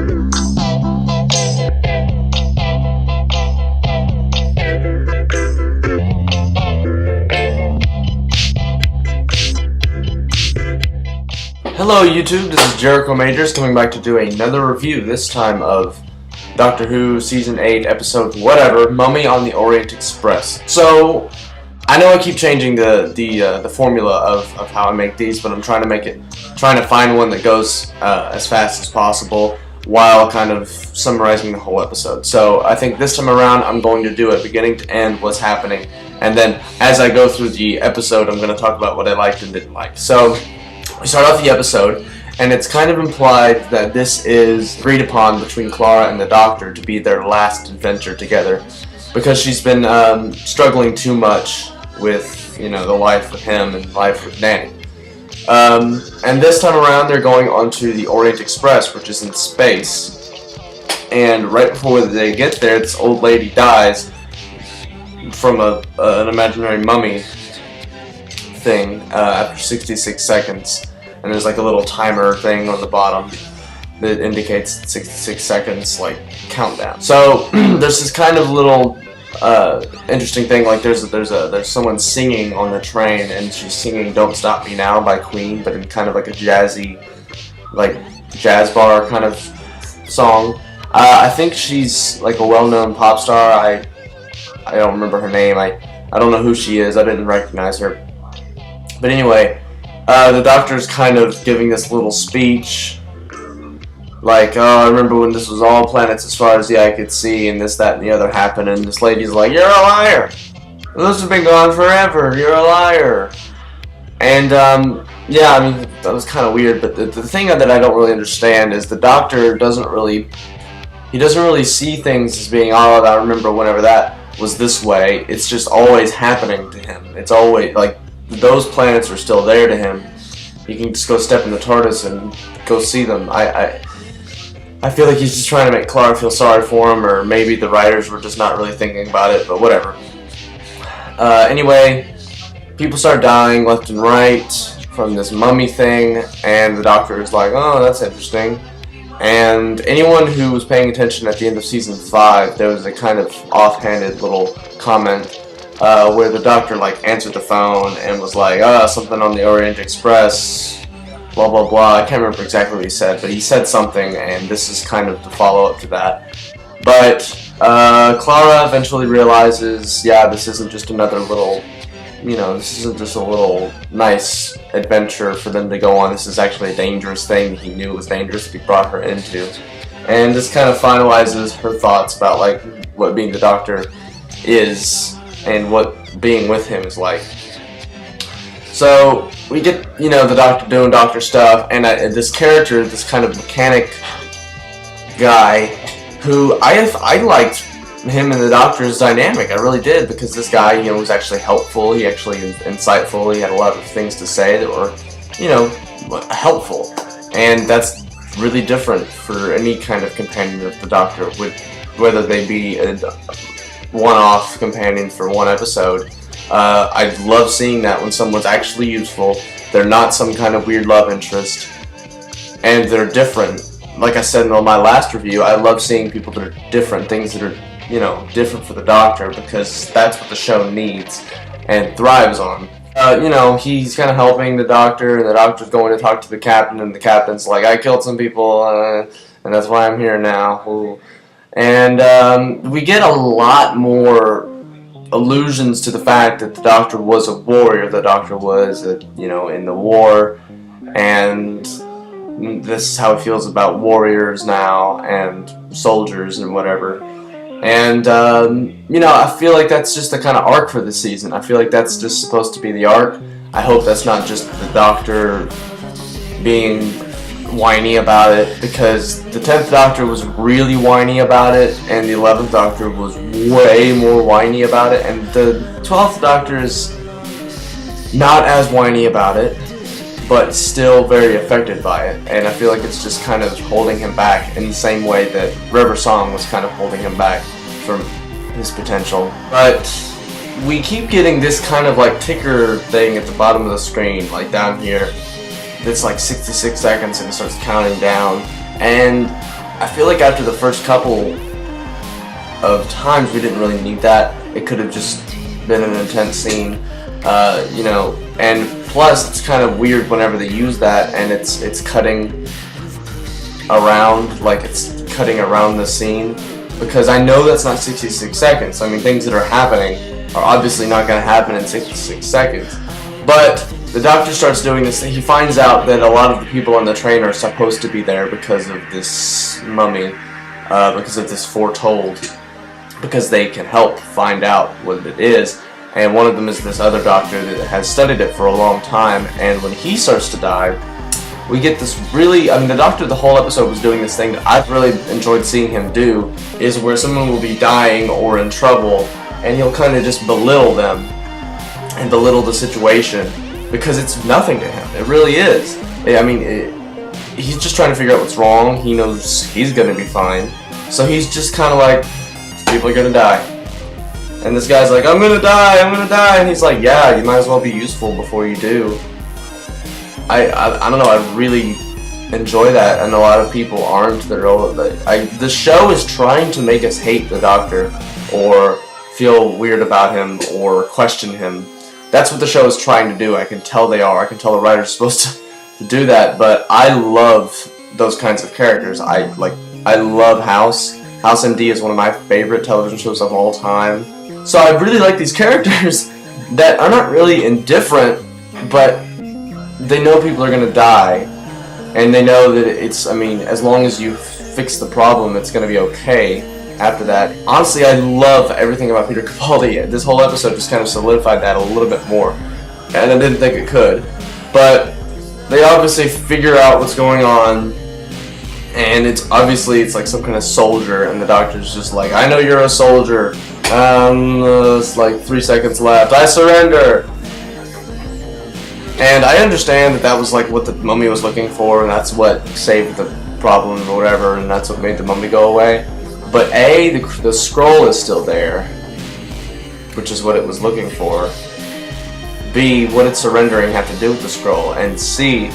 Hello YouTube, this is Jericho Majors coming back to do another review, this time of Doctor Who Season 8, Episode whatever, Mummy on the Orient Express. So, I know I keep changing the formula of how I make these, but I'm trying to find one that goes as fast as possible while kind of summarizing the whole episode. So, I think this time around I'm going to do it beginning to end, what's happening, and then as I go through the episode I'm going to talk about what I liked and didn't like. So, we start off the episode, and it's kind of implied that this is agreed upon between Clara and the Doctor to be their last adventure together, because she's been struggling too much with, the life with him and life with Nanny. And this time around, they're going onto the Orient Express, which is in space. And right before they get there, this old lady dies from an imaginary mummy thing after 66 seconds. And there's like a little timer thing on the bottom that indicates 66 seconds, like, countdown. So there's this kind of little interesting thing, like there's someone singing on the train, and she's singing "Don't Stop Me Now" by Queen, but in kind of like a jazzy, like jazz bar kind of song. I think she's like a well-known pop star. I don't remember her name. I don't know who she is. I didn't recognize her. But anyway. The Doctor's kind of giving this little speech, like, oh, I remember when this was all planets as far as the eye could see, and this, that, and the other happened, and this lady's like, you're a liar! Those have been gone forever, you're a liar! And, yeah, I mean, that was kind of weird, but the thing that I don't really understand is the Doctor doesn't really see things as being, oh, I remember whenever that was this way. It's just always happening to him. It's always, like, those planets are still there to him. He can just go step in the TARDIS and go see them. I feel like he's just trying to make Clara feel sorry for him, or maybe the writers were just not really thinking about it, but whatever. Anyway, people start dying left and right from this mummy thing, and the Doctor is like, oh, that's interesting. And anyone who was paying attention at the end of Season 5, there was a kind of offhanded little comment where the Doctor like answered the phone and was like, something on the Orient Express, blah blah blah. I can't remember exactly what he said, but he said something, and this is kind of the follow-up to that. But Clara eventually realizes, yeah, this isn't just another little, this isn't just a little nice adventure for them to go on. This is actually a dangerous thing he knew was dangerous to be brought her into. And this kind of finalizes her thoughts about like what being the Doctor is, and what being with him is like. So we get, the Doctor doing Doctor stuff, and this character, this kind of mechanic guy, who I liked him and the Doctor's dynamic. I really did, because this guy, was actually helpful. He actually insightful. He had a lot of things to say that were, helpful, and that's really different for any kind of companion of the Doctor, whether they be a one-off companion for one episode. I love seeing that when someone's actually useful, they're not some kind of weird love interest, and they're different. Like I said in my last review, I love seeing people that are different, things that are, different for the Doctor, because that's what the show needs and thrives on. He's kind of helping the Doctor, and the Doctor's going to talk to the Captain, and the Captain's like, I killed some people, and that's why I'm here now. Ooh. And we get a lot more allusions to the fact that the Doctor was a warrior. The Doctor was, in the war, and this is how he feels about warriors now and soldiers and whatever. And I feel like that's just the kind of arc for this season. I feel like that's just supposed to be the arc. I hope that's not just the Doctor being whiny about it, because the 10th Doctor was really whiny about it, and the 11th Doctor was way more whiny about it, and the 12th Doctor is not as whiny about it, but still very affected by it, and I feel like it's just kind of holding him back in the same way that River Song was kind of holding him back from his potential. But we keep getting this kind of like ticker thing at the bottom of the screen, like down here, that's like 66 seconds, and it starts counting down, and I feel like after the first couple of times we didn't really need that. It could have just been an intense scene, you know. And plus, it's kind of weird whenever they use that and it's cutting around, like it's cutting around the scene, because I know that's not 66 seconds. I mean, things that are happening are obviously not going to happen in 66 seconds. But the doctor starts doing this. He finds out that a lot of the people on the train are supposed to be there because of this mummy, because of this foretold, because they can help find out what it is. And one of them is this other doctor that has studied it for a long time. And when he starts to die, we get this really, I mean, the doctor the whole episode was doing this thing that I've really enjoyed seeing him do, is where someone will be dying or in trouble, and he'll kind of just belittle them and belittle the situation, because it's nothing to him. It really is. I mean, he's just trying to figure out what's wrong. He knows he's going to be fine. So he's just kind of like, people are going to die. And this guy's like, I'm going to die, I'm going to die. And he's like, yeah, you might as well be useful before you do. I don't know, I really enjoy that, and a lot of people aren't. The show is trying to make us hate the doctor, or feel weird about him, or question him. That's what the show is trying to do. I can tell they are. I can tell the writer's supposed to do that, but I love those kinds of characters. I love House. House MD is one of my favorite television shows of all time. So I really like these characters that are not really indifferent, but they know people are going to die, and they know that it's, I mean, as long as you fix the problem, it's going to be okay after that. Honestly, I love everything about Peter Capaldi. This whole episode just kind of solidified that a little bit more, and I didn't think it could. But they obviously figure out what's going on, and it's like some kind of soldier, and the doctor's just like, I know you're a soldier. It's like 3 seconds left. I surrender. And I understand that was like what the mummy was looking for, and that's what saved the problem or whatever, and that's what made the mummy go away. But A, the scroll is still there, which is what it was looking for. B, what did surrendering have to do with the scroll? And C,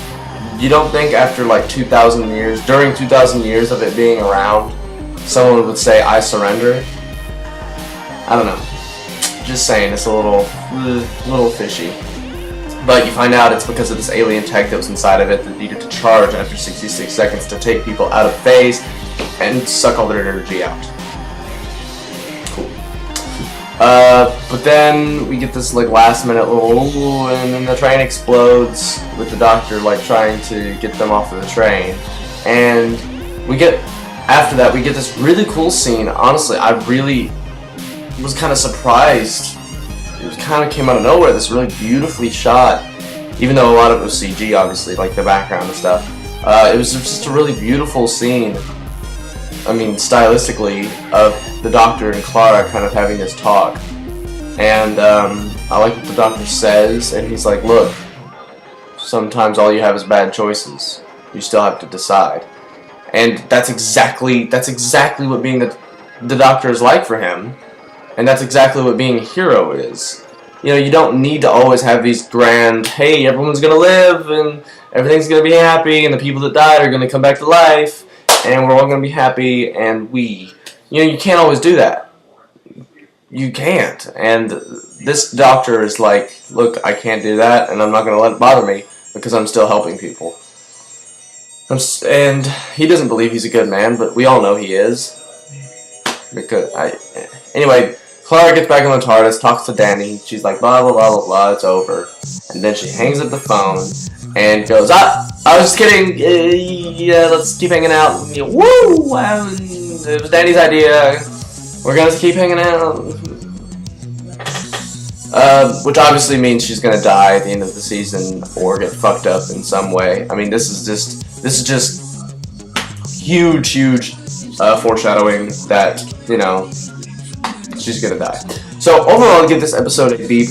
you don't think after like 2,000 years, during 2,000 years of it being around, someone would say, I surrender? I don't know. Just saying, it's a little fishy. But you find out it's because of this alien tech that was inside of it that needed to charge after 66 seconds to take people out of phase and suck all their energy out. Cool. But then we get this like last minute little, and then the train explodes with the doctor like trying to get them off of the train. And after that we get this really cool scene. Honestly, I really was kind of surprised. It kind of came out of nowhere, this really beautifully shot, even though a lot of it was CG, obviously, like the background and stuff. It was just a really beautiful scene, I mean, stylistically, of the doctor and Clara kind of having this talk. And I like what the doctor says, and he's like, look, sometimes all you have is bad choices. You still have to decide. And that's exactly what being the doctor is like for him. And that's exactly what being a hero is. You know, you don't need to always have these grand, hey, everyone's going to live, and everything's going to be happy, and the people that died are going to come back to life, and we're all going to be happy, and you know, you can't always do that. You can't. And this doctor is like, look, I can't do that, and I'm not going to let it bother me, because I'm still helping people. And he doesn't believe he's a good man, but we all know he is. Anyway, Clara gets back on the TARDIS, talks to Danny, she's like, blah, blah, blah, blah, blah, it's over. And then she hangs up the phone and goes, I was just kidding, yeah, let's keep hanging out. And, you know, woo! It was Danny's idea, we're gonna keep hanging out. Which obviously means she's gonna die at the end of the season, or get fucked up in some way. I mean, this is just huge foreshadowing that, you know, she's gonna die. So overall, I give this episode a B+.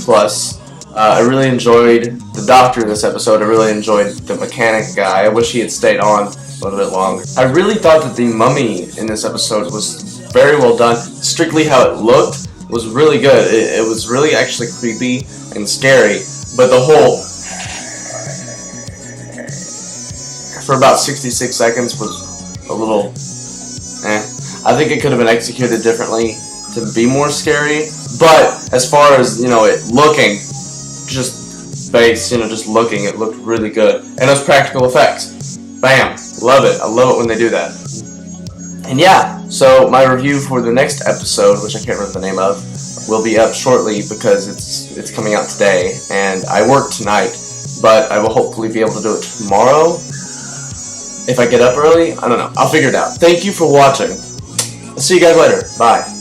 I really enjoyed the doctor in this episode. I really enjoyed the mechanic guy. I wish he had stayed on a little bit longer. I really thought that the mummy in this episode was very well done. Strictly how it looked was really good. It was really actually creepy and scary. But the whole, for about 66 seconds was a little I think it could have been executed differently to be more scary. But as far as, you know, it looking, just base, you know, just looking, it looked really good. And those practical effects. Bam. Love it. I love it when they do that. And yeah, so my review for the next episode, which I can't remember the name of, will be up shortly because it's coming out today, and I work tonight, but I will hopefully be able to do it tomorrow. If I get up early, I don't know. I'll figure it out. Thank you for watching. I'll see you guys later. Bye.